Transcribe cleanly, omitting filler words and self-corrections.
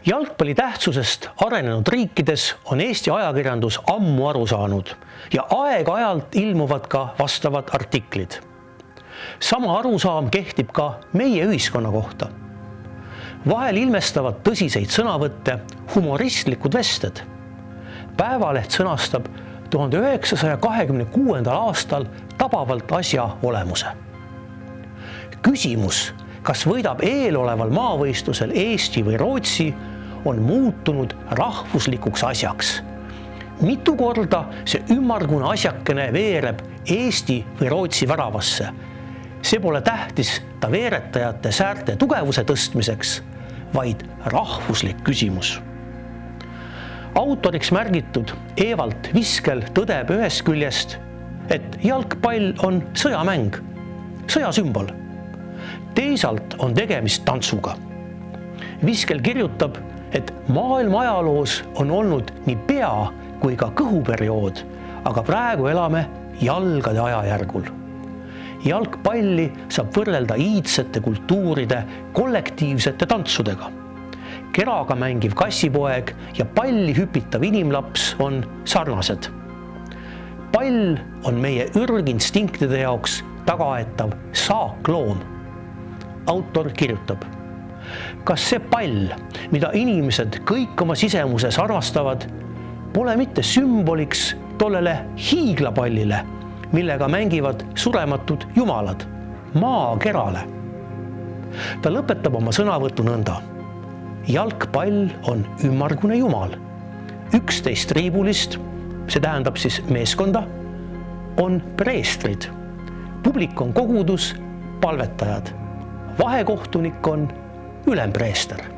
Jalgpalli tähtsusest arenenud riikides on Eesti ajakirjandus ammu aru saanud ja aeg-ajalt ilmuvad ka vastavad artiklid. Sama arusaam kehtib ka meie ühiskonna kohta. Vahel ilmestavad tõsiseid sõnavõtte humoristlikud vested. Päevaleht sõnastab 1926. aastal tabavalt asja olemuse. Küsimus, kas võidab eeloleval maavõistlusel Eesti või Rootsi, on muutunud rahvuslikuks asjaks. Mitu korda see ümmargune asjakene veereb Eesti või Rootsi väravasse. See pole tähtis ta veeretajate säärte tugevuse tõstmiseks, vaid rahvuslik küsimus. Autoriks märgitud Evald Viskel tõdeb ühest küljest, et jalgpall on sõjamäng, sõjasümbol. Teisalt on tegemist tantsuga. Viskel kirjutab, et maailma ajaloos on olnud nii pea- kui ka kõhuperiood, aga praegu elame jalgade ajajärgul. Jalgpalli saab võrrelda iidsete kultuuride kollektiivsete tantsudega. Keraga mängiv kassipoeg ja palli hüpitav inimlaps on sarnased. Pall on meie ürginstinktide jaoks tagaetav saakloom. Autor kirjutab, kas see pall, mida inimesed kõik oma sisemuses armastavad, pole mitte sümboliks tollele hiiglapallile, millega mängivad surematud jumalad, maakerale. Ta lõpetab oma sõnavõtu nõnda. Jalgpall on ümmargune jumal. 11 triibulist, see tähendab siis meeskonda, on preestrid. Publik on kogudus, palvetajad. Vahekohtunik on ülempreester.